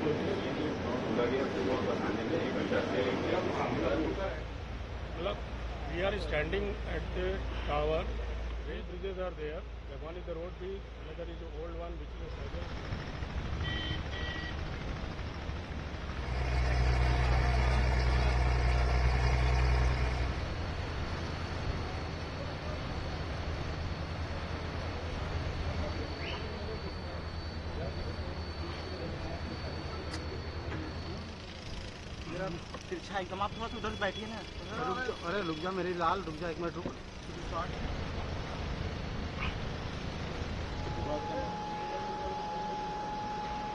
We are standing at the tower. Rail bridges are there. One is the road bridge, another is the old one, which is a cyber. तिरछा एकदम, आप थोड़ा सा उधर बैठिए ना। अरे रुक जा मेरी लाल, रुक जा 1 मिनट रुक।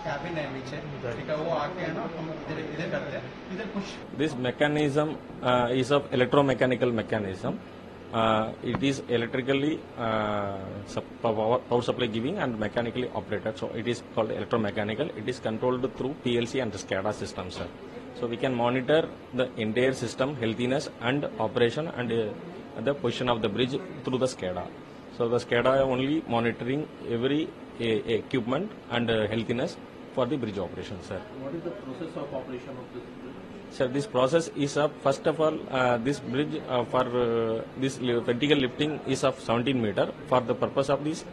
कैबिन है नीचे, ठीक है, वो आके है ना, हम इधर करते हैं, इधर कुछ। This mechanism is of electromechanical mechanism. It is electrically power supply giving and mechanically operated. So it is called electromechanical. It is controlled through PLC and SCADA system, sir. So we can monitor the entire system healthiness and operation and the position of the bridge through the SCADA. So the SCADA only monitoring every equipment and healthiness for the bridge operation, sir. What is the process of operation of this bridge? Sir, this process is of, first of all, this bridge for this vertical lifting is of 17 meter for the purpose of this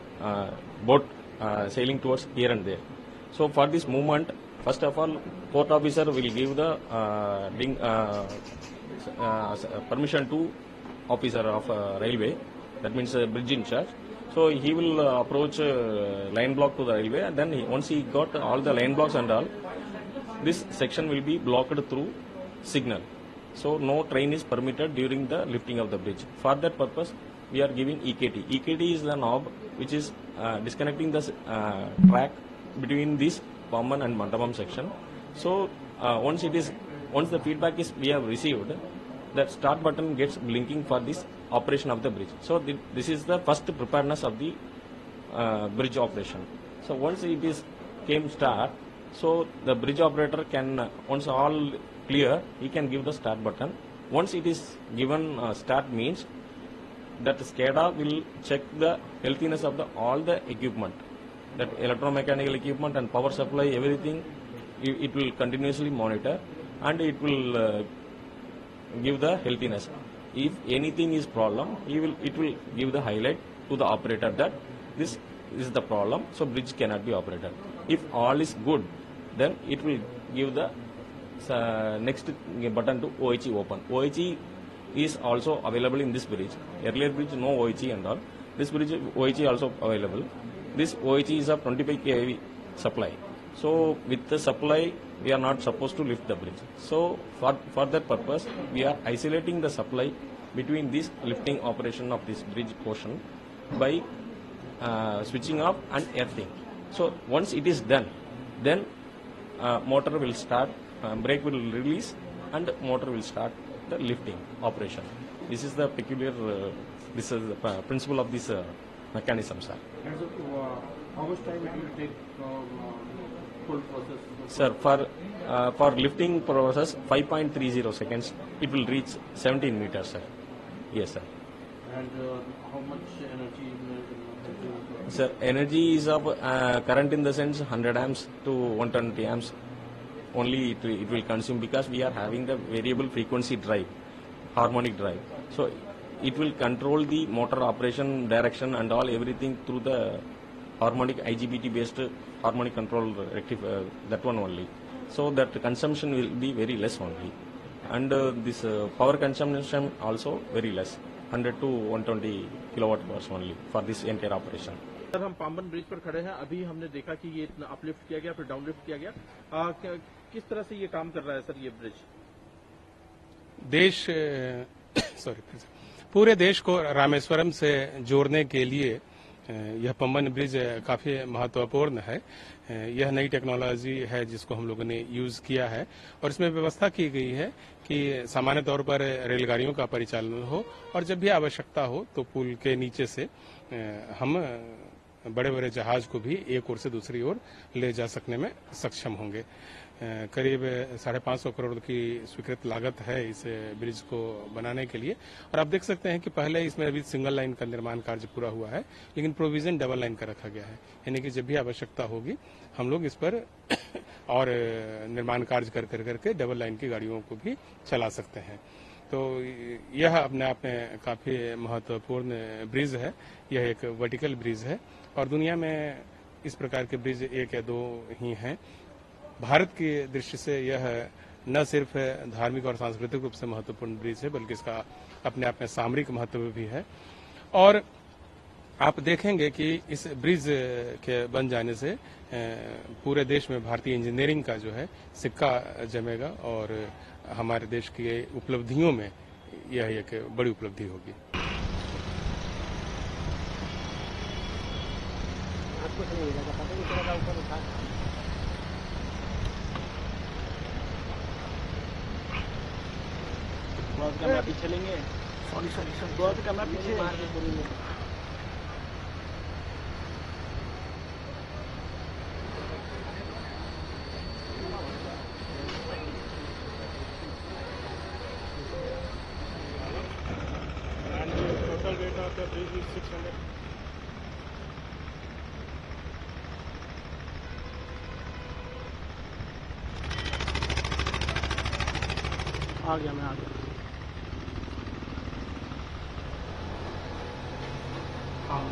boat sailing towards here and there. So for this movement, first of all, port officer will give the permission to officer of railway, that means bridge in charge. So he will approach line block to the railway, and then once he got all the line blocks and all, this section will be blocked through signal. So no train is permitted during the lifting of the bridge. For that purpose, we are giving EKT. EKT is the knob which is disconnecting the track between this Pamban and Mandapam section. So once the feedback is we have received, that start button gets blinking for this operation of the bridge. So this is the first preparedness of the bridge operation. So once it is came start, so the bridge operator can, once all clear, he can give the start button. Once it is given start means that SCADA will check the healthiness of all the equipment, that electromechanical equipment and power supply, everything. It will continuously monitor and it will give the healthiness. If anything is problem, it will give the highlight to the operator that this is the problem, so bridge cannot be operated. If all is good, then it will give the next button to OHE open. OHE is also available in this bridge. Earlier bridge no OHE and all. This bridge OHE also available. This OHE is of 25 kV supply. So with the supply, we are not supposed to lift the bridge. So for that purpose, we are isolating the supply between this lifting operation of this bridge portion by switching off and earthing. So once it is done, then motor will start, brake will release, and motor will start the lifting operation. This is the peculiar, this is the principle of this mechanism, sir. And so, how much time it will take full process? Sir, for lifting process, 5.30 seconds, it will reach 17 meters, sir. Yes, sir. And how much energy? Sir, energy is of current in the sense 100 amps to 120 amps. Only it will consume, because we are having the variable frequency drive, harmonic drive. So it will control the motor operation, direction and all, everything through the harmonic IGBT based harmonic control rectifier, that one only. So that consumption will be very less only. And this power consumption also very less, 100 to 120 kilowatt hours only for this entire operation. Sir, हम Pamban bridge पर खड़े हैं। अभी हमने देखा कि ये uplift किया गया, फिर डाउनलिफ्ट किया गया। किस तरह से ये काम कर रहा है सर ये ब्रिज? पूरे देश को रामेश्वरम से जोड़ने के लिए यह पम्बन ब्रिज काफी महत्वपूर्ण है। यह नई टेक्नोलॉजी है जिसको हम लोगों ने यूज किया है, और इसमें व्यवस्था की गई है कि सामान्य तौर पर रेलगाड़ियों का परिचालन हो, और जब भी आवश्यकता हो तो पुल के नीचे से हम बड़े बड़े जहाज को भी एक ओर से दूसरी ओर ले जा सकने में सक्षम होंगे। करीब 550 करोड़ की स्वीकृत लागत है इस ब्रिज को बनाने के लिए। और आप देख सकते हैं कि पहले इसमें अभी सिंगल लाइन का निर्माण कार्य पूरा हुआ है, लेकिन प्रोविजन डबल लाइन का रखा गया है, यानी कि जब भी आवश्यकता होगी हम लोग इस पर और निर्माण कार्य करके डबल लाइन की गाड़ियों को भी चला सकते हैं। तो यह अपने आप में काफी महत्वपूर्ण ब्रिज है। यह एक वर्टिकल ब्रिज है और दुनिया में इस प्रकार के ब्रिज 1 या 2 ही हैं। भारत की दृष्टि से यह न सिर्फ धार्मिक और सांस्कृतिक रूप से महत्वपूर्ण ब्रिज है, बल्कि इसका अपने आप में सामरिक महत्व भी है। और आप देखेंगे कि इस ब्रिज के बन जाने से पूरे देश में भारतीय इंजीनियरिंग का जो है सिक्का जमेगा और हमारे देश की उपलब्धियों में यह एक बड़ी उपलब्धि होगी। कैमरा पीछे लेंगे। सॉरी कैमरा पीछे। Total weight of the bridge is 600. आ गया मैं आ गया। हाँ,